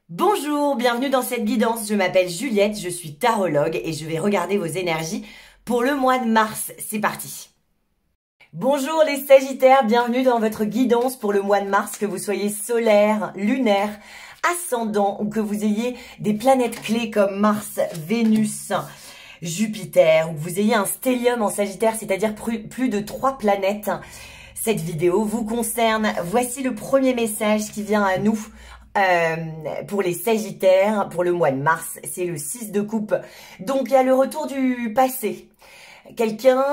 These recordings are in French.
Bonjour, bienvenue dans cette guidance. Je m'appelle Juliette, je suis tarologue et je vais regarder vos énergies pour le mois de mars. C'est parti. Bonjour les Sagittaires, bienvenue dans votre guidance pour le mois de mars, que vous soyez solaire, lunaire, ascendant ou que vous ayez des planètes clés comme Mars, Vénus, Jupiter ou que vous ayez un stellium en Sagittaire, c'est-à-dire plus de 3 planètes. Cette vidéo vous concerne. Voici le premier message qui vient à nous. Pour les Sagittaires, pour le mois de mars, c'est le 6 de coupe. Donc, il y a le retour du passé. Quelqu'un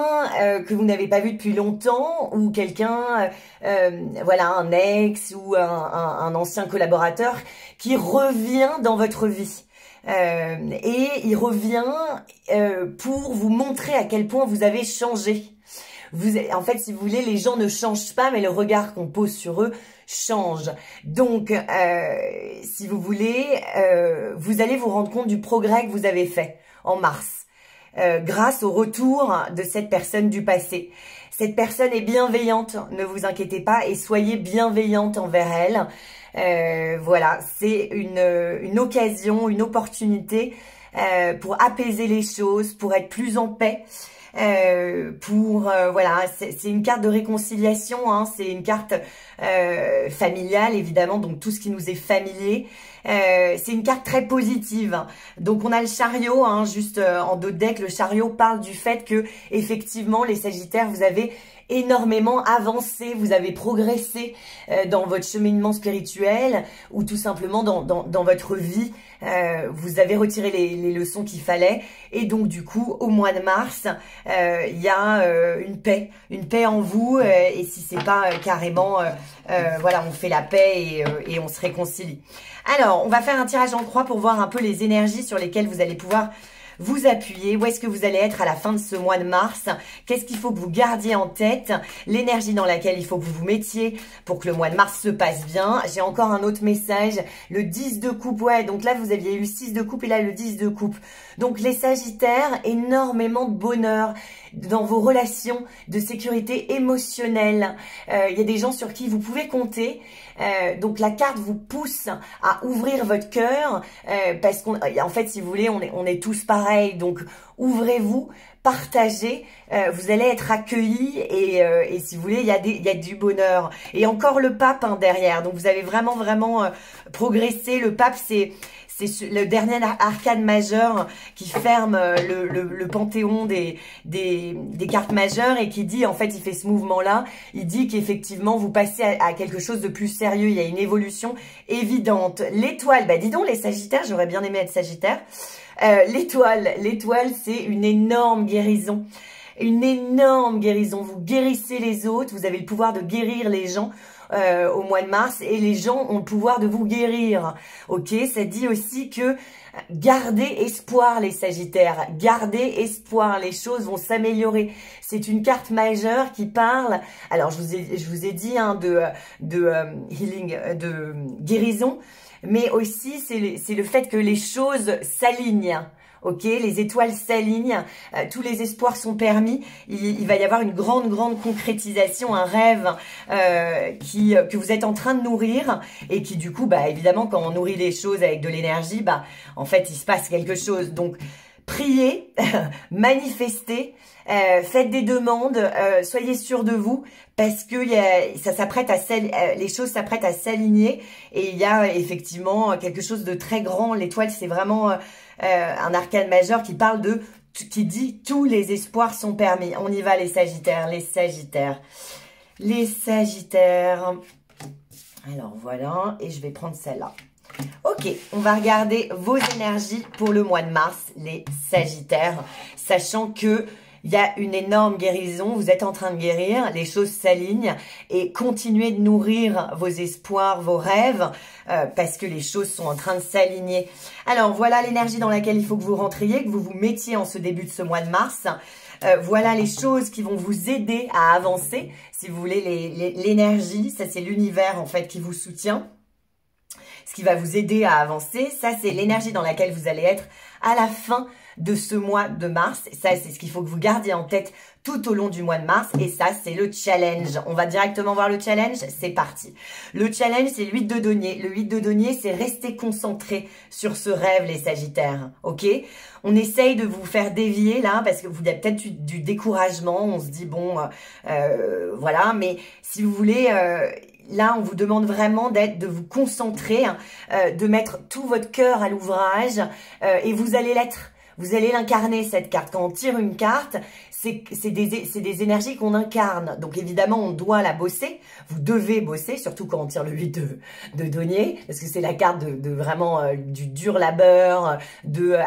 que vous n'avez pas vu depuis longtemps ou quelqu'un, voilà, un ex ou un ancien collaborateur qui revient dans votre vie. Et il revient pour vous montrer à quel point vous avez changé. En fait, si vous voulez, les gens ne changent pas, mais le regard qu'on pose sur eux change. Donc, si vous voulez, vous allez vous rendre compte du progrès que vous avez fait en mars, grâce au retour de cette personne du passé. Cette personne est bienveillante, ne vous inquiétez pas, et soyez bienveillante envers elle. Voilà, c'est une occasion, une opportunité pour apaiser les choses, pour être plus en paix. Voilà, c'est une carte de réconciliation, hein, c'est une carte familiale évidemment, donc tout ce qui nous est familier. C'est une carte très positive. Donc on a le chariot, hein, juste en dos de deck. Le chariot parle du fait que effectivement les Sagittaires, vous avez énormément avancé, vous avez progressé dans votre cheminement spirituel ou tout simplement dans votre vie. Vous avez retiré les leçons qu'il fallait et donc du coup au mois de mars il y a une paix en vous et si c'est pas carrément voilà, on fait la paix et on se réconcilie. Alors on va faire un tirage en croix pour voir un peu les énergies sur lesquelles vous allez pouvoir vous appuyer. Où est-ce que vous allez être à la fin de ce mois de mars? Qu'est-ce qu'il faut que vous gardiez en tête? L'énergie dans laquelle il faut que vous vous mettiez pour que le mois de mars se passe bien. J'ai encore un autre message. Le 10 de coupe. Ouais, donc là, vous aviez eu 6 de coupe et là, le 10 de coupe. Donc, les Sagittaires, énormément de bonheur dans vos relations, de sécurité émotionnelle. Il y a des gens sur qui vous pouvez compter. Donc la carte vous pousse à ouvrir votre cœur parce qu'en fait, si vous voulez, on est tous pareils. Donc ouvrez-vous, partagez, vous allez être accueillis et si vous voulez, il y a du bonheur. Et encore le pape hein, derrière. Donc vous avez vraiment progressé. Le pape, c'est le dernier arcane majeur qui ferme le panthéon des cartes majeures et qui dit, en fait, il fait ce mouvement-là, il dit qu'effectivement, vous passez à quelque chose de plus sérieux, il y a une évolution évidente. L'étoile, bah dis donc les Sagittaires, j'aurais bien aimé être Sagittaire. L'étoile, c'est une énorme guérison. Une énorme guérison. Vous guérissez les autres, vous avez le pouvoir de guérir les gens. Au mois de mars et les gens ont le pouvoir de vous guérir. Ok, ça dit aussi que gardez espoir les Sagittaires, gardez espoir, les choses vont s'améliorer. C'est une carte majeure qui parle, alors je vous ai dit hein, de healing, de guérison, mais aussi c'est le fait que les choses s'alignent. Ok, les étoiles s'alignent, tous les espoirs sont permis. Il va y avoir une grande concrétisation, un rêve que vous êtes en train de nourrir et qui du coup, bah évidemment, quand on nourrit les choses avec de l'énergie, bah en fait, il se passe quelque chose. Donc, priez, manifestez, faites des demandes, soyez sûrs de vous parce que les choses s'apprêtent à s'aligner et il y a effectivement quelque chose de très grand. L'étoile, c'est vraiment un arcane majeur qui dit tous les espoirs sont permis. On y va les Sagittaires, les Sagittaires. Les Sagittaires. Alors voilà, et je vais prendre celle-là. Ok, on va regarder vos énergies pour le mois de mars, les Sagittaires, sachant que il y a une énorme guérison, vous êtes en train de guérir, les choses s'alignent et continuez de nourrir vos espoirs, vos rêves, parce que les choses sont en train de s'aligner. Alors voilà l'énergie dans laquelle il faut que vous rentriez, que vous vous mettiez en ce début de ce mois de mars. Voilà les choses qui vont vous aider à avancer, si vous voulez l'énergie, ça c'est l'univers en fait qui vous soutient. ce qui va vous aider à avancer. Ça, c'est l'énergie dans laquelle vous allez être à la fin de ce mois de mars. Et ça, c'est ce qu'il faut que vous gardiez en tête tout au long du mois de mars. Et ça, c'est le challenge. On va directement voir le challenge. C'est parti. Le challenge, c'est l'huile de denier. Le huile de denier, c'est rester concentré sur ce rêve, les Sagittaires. Ok? On essaye de vous faire dévier là, parce que vous avez peut-être du découragement. On se dit, bon, voilà. Mais si vous voulez... là, on vous demande vraiment de vous concentrer, hein, de mettre tout votre cœur à l'ouvrage et vous allez l'être. Vous allez l'incarner, cette carte. Quand on tire une carte, c'est des énergies qu'on incarne. Donc évidemment, on doit la bosser. Vous devez bosser, surtout quand on tire le 8 de denier, parce que c'est la carte de vraiment du dur labeur,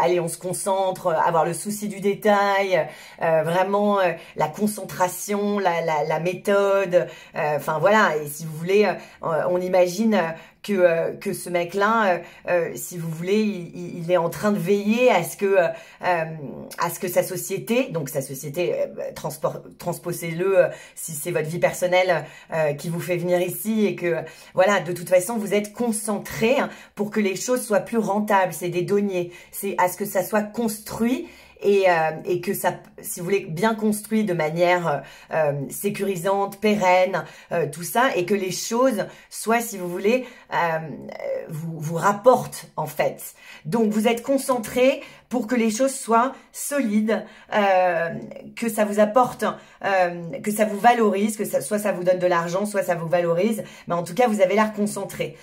allez, on se concentre, avoir le souci du détail, vraiment la concentration, la méthode. Enfin voilà, et si vous voulez, on imagine... que ce mec-là, si vous voulez, il est en train de veiller à ce que sa société, donc sa société, transposez-le si c'est votre vie personnelle qui vous fait venir ici et que, voilà, de toute façon, vous êtes concentré pour que les choses soient plus rentables. C'est des deniers, c'est à ce que ça soit construit et que ça, si vous voulez, bien construit de manière sécurisante, pérenne, tout ça, et que les choses soient, si vous voulez, vous rapportent en fait. Donc vous êtes concentré pour que les choses soient solides, que ça vous apporte, que ça vous valorise, que soit ça vous donne de l'argent, soit ça vous valorise, mais en tout cas vous avez l'air concentré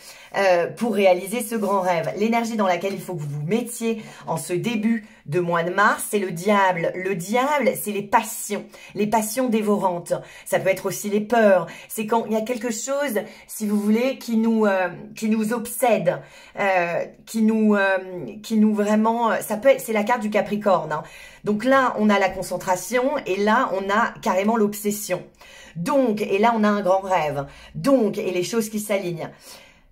pour réaliser ce grand rêve. L'énergie dans laquelle il faut que vous vous mettiez en ce début de mois de mars, c'est le diable. Le diable, c'est les passions dévorantes. Ça peut être aussi les peurs. C'est quand il y a quelque chose, si vous voulez, qui nous obsède, qui nous vraiment, ça peut être, c'est la carte du Capricorne, hein. Donc là, on a la concentration et là, on a carrément l'obsession. Donc, et là, on a un grand rêve. Donc, et les choses qui s'alignent.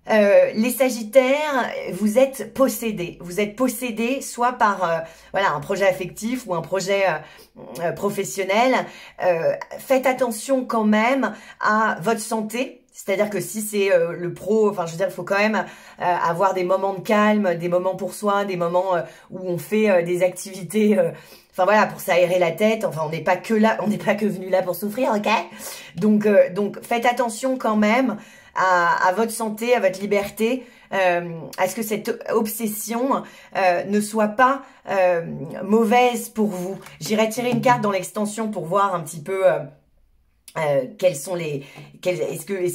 Les Sagittaires, vous êtes possédés. Vous êtes possédés soit par voilà, un projet affectif ou un projet professionnel. Faites attention quand même à votre santé. C'est-à-dire que si c'est le pro, enfin je veux dire, il faut quand même avoir des moments de calme, des moments pour soi, des moments où on fait des activités... Enfin voilà, pour s'aérer la tête. Enfin, on n'est pas que là, on n'est pas que venu là pour souffrir, ok? Donc faites attention quand même à votre santé, à votre liberté, à ce que cette obsession ne soit pas mauvaise pour vous. J'irai tirer une carte dans l'extension pour voir un petit peu quels sont les,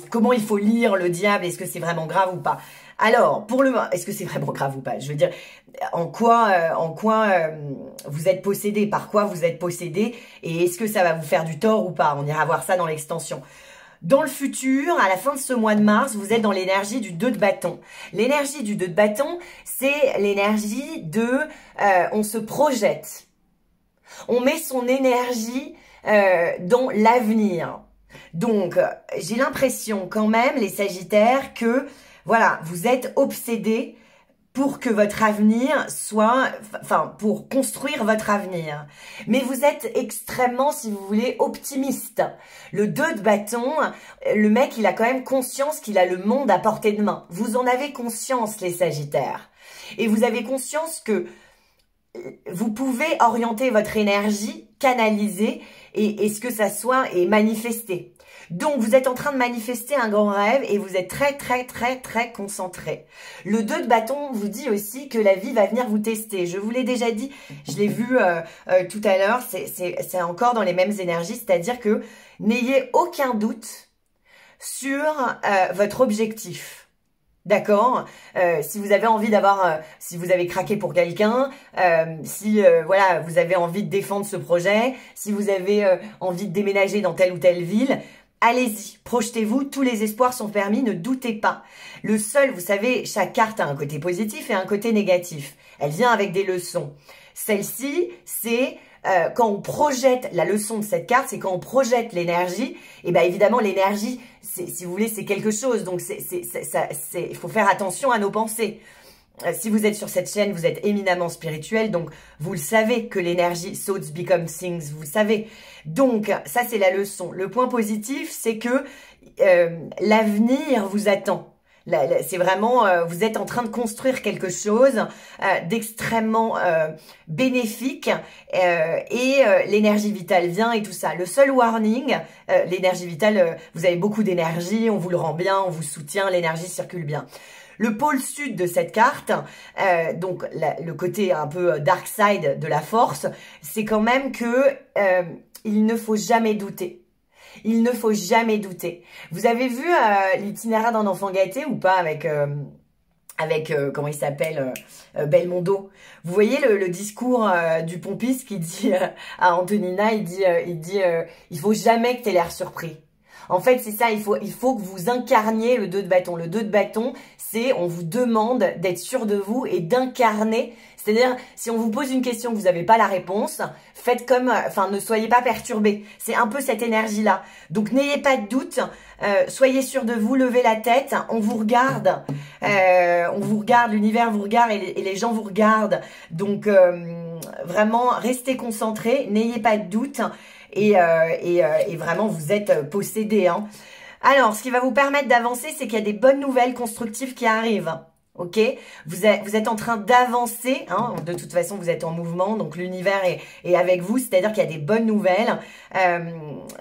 comment il faut lire le diable, est-ce que c'est vraiment grave ou pas? Alors, est-ce que c'est vraiment grave ou pas? Je veux dire, en quoi vous êtes possédé, par quoi vous êtes possédé, et est-ce que ça va vous faire du tort ou pas? On ira voir ça dans l'extension. Dans le futur, à la fin de ce mois de mars, vous êtes dans l'énergie du 2 de bâton. L'énergie du 2 de bâton, c'est l'énergie on se projette. On met son énergie dans l'avenir. Donc, j'ai l'impression quand même, les Sagittaires, que voilà, vous êtes obsédés pour que votre avenir soit, enfin, pour construire votre avenir. Mais vous êtes extrêmement, si vous voulez, optimiste. Le 2 de bâton, le mec, il a quand même conscience qu'il a le monde à portée de main. Vous en avez conscience, les Sagittaires. Et vous avez conscience que vous pouvez orienter votre énergie, canaliser, et ce que ça soit, et manifester. Donc, vous êtes en train de manifester un grand rêve et vous êtes très, très, très, très concentré. Le 2 de bâton vous dit aussi que la vie va venir vous tester. Je vous l'ai déjà dit, je l'ai vu tout à l'heure, c'est encore dans les mêmes énergies, c'est-à-dire que n'ayez aucun doute sur votre objectif. D'accord, si vous avez envie d'avoir, si vous avez craqué pour quelqu'un, si voilà, vous avez envie de défendre ce projet, si vous avez envie de déménager dans telle ou telle ville, allez-y, projetez-vous, tous les espoirs sont permis, ne doutez pas. Le seul, vous savez, chaque carte a un côté positif et un côté négatif. Elle vient avec des leçons. Celle-ci, c'est quand on projette, la leçon de cette carte, c'est quand on projette l'énergie, et bien évidemment l'énergie, si vous voulez, c'est quelque chose, donc il faut faire attention à nos pensées. Si vous êtes sur cette chaîne, vous êtes éminemment spirituel, donc vous le savez que l'énergie thoughts become things, vous le savez. Donc ça c'est la leçon. Le point positif, c'est que l'avenir vous attend. C'est vraiment, vous êtes en train de construire quelque chose d'extrêmement bénéfique et l'énergie vitale vient et tout ça. Le seul warning, l'énergie vitale, vous avez beaucoup d'énergie, on vous le rend bien, on vous soutient, l'énergie circule bien. Le pôle sud de cette carte, donc le côté un peu dark side de la force, c'est quand même que il ne faut jamais douter. Il ne faut jamais douter. Vous avez vu l'itinéraire d'un enfant gâté ou pas avec comment il s'appelle, Belmondo. Vous voyez le discours du pompiste qui dit à Antonina, il dit il faut jamais que tu aies l'air surpris. En fait, c'est ça, il faut que vous incarniez le 2 de bâton. Le 2 de bâton, c'est on vous demande d'être sûr de vous et d'incarner. C'est-à-dire, si on vous pose une question que vous n'avez pas la réponse, faites comme, enfin, ne soyez pas perturbés. C'est un peu cette énergie-là. Donc, n'ayez pas de doute. Soyez sûr de vous, levez la tête. On vous regarde. L'univers vous regarde et les gens vous regardent. Donc, vraiment, restez concentrés. N'ayez pas de doute. Et vraiment, vous êtes possédés. Hein. Alors, ce qui va vous permettre d'avancer, c'est qu'il y a des bonnes nouvelles constructives qui arrivent. Ok, vous êtes en train d'avancer, hein, de toute façon vous êtes en mouvement, donc l'univers est avec vous, c'est-à-dire qu'il y a des bonnes nouvelles,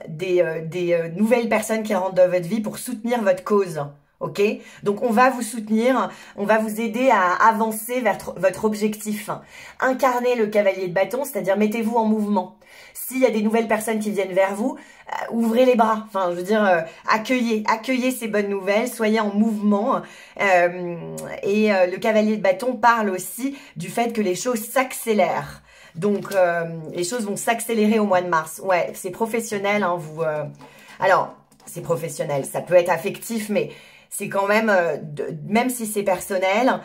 des nouvelles personnes qui rentrent dans votre vie pour soutenir votre cause. Ok, donc on va vous soutenir, on va vous aider à avancer vers votre objectif. Incarnez le cavalier de bâton, c'est-à-dire mettez-vous en mouvement. S'il y a des nouvelles personnes qui viennent vers vous, ouvrez les bras. Enfin, je veux dire, accueillez ces bonnes nouvelles, soyez en mouvement. Le cavalier de bâton parle aussi du fait que les choses s'accélèrent. Donc, les choses vont s'accélérer au mois de mars. Ouais, c'est professionnel, hein, Alors, c'est professionnel, ça peut être affectif, mais c'est quand même, même si c'est personnel,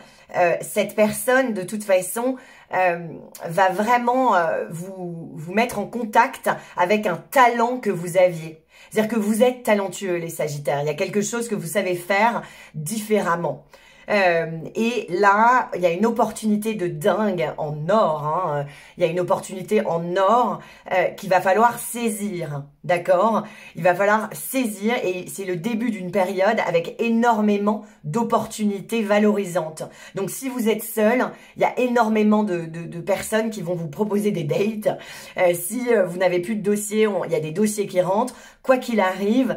cette personne, de toute façon, va vraiment vous mettre en contact avec un talent que vous aviez. C'est-à-dire que vous êtes talentueux, les Sagittaires. Il y a quelque chose que vous savez faire différemment. Et là, il y a une opportunité de dingue en or. Hein. Il y a une opportunité en or qu'il va falloir saisir. D'accord? Il va falloir saisir et c'est le début d'une période avec énormément d'opportunités valorisantes. Donc, si vous êtes seul, il y a énormément de personnes qui vont vous proposer des dates. Si vous n'avez plus de dossier, il y a des dossiers qui rentrent. Quoi qu'il arrive,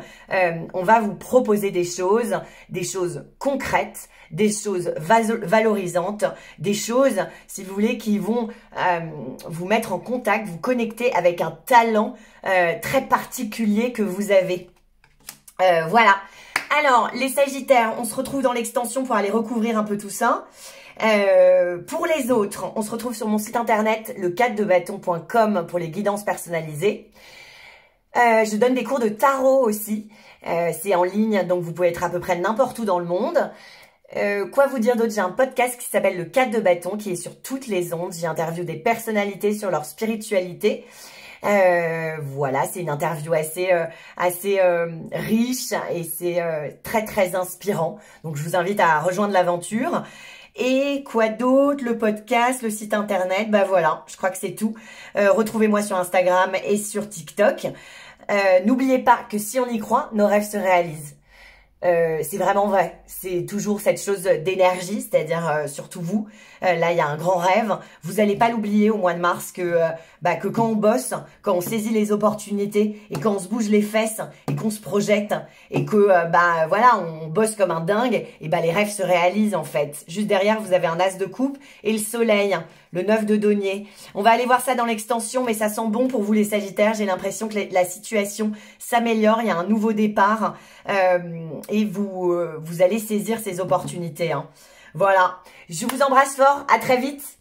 on va vous proposer des choses concrètes, des choses valorisantes, des choses, si vous voulez, qui vont vous mettre en contact, vous connecter avec un talent très particulier que vous avez. Voilà. Alors, les Sagittaires, on se retrouve dans l'extension pour aller recouvrir un peu tout ça. Pour les autres, on se retrouve sur mon site internet, le4debâton.com pour les guidances personnalisées. Je donne des cours de tarot aussi. C'est en ligne, donc vous pouvez être à peu près n'importe où dans le monde. Quoi vous dire d'autre? J'ai un podcast qui s'appelle le 4 de bâton qui est sur toutes les ondes. J'interviewe des personnalités sur leur spiritualité. Voilà, c'est une interview assez riche et c'est très très inspirant. Donc je vous invite à rejoindre l'aventure. Et quoi d'autre? Le podcast, le site internet, bah voilà, je crois que c'est tout. Retrouvez-moi sur Instagram et sur TikTok. N'oubliez pas que si on y croit, nos rêves se réalisent. C'est vraiment vrai, c'est toujours cette chose d'énergie, c'est-à-dire surtout vous, là il y a un grand rêve, vous n'allez pas l'oublier au mois de mars que quand on bosse, quand on saisit les opportunités et quand on se bouge les fesses et qu'on se projette et que voilà, on bosse comme un dingue, et les rêves se réalisent en fait. Juste derrière vous avez un as de coupe et le soleil, le 9 de denier. On va aller voir ça dans l'extension, mais ça sent bon pour vous les Sagittaires. J'ai l'impression que la situation s'améliore, il y a un nouveau départ et vous allez saisir ces opportunités. Hein. Voilà, je vous embrasse fort, à très vite.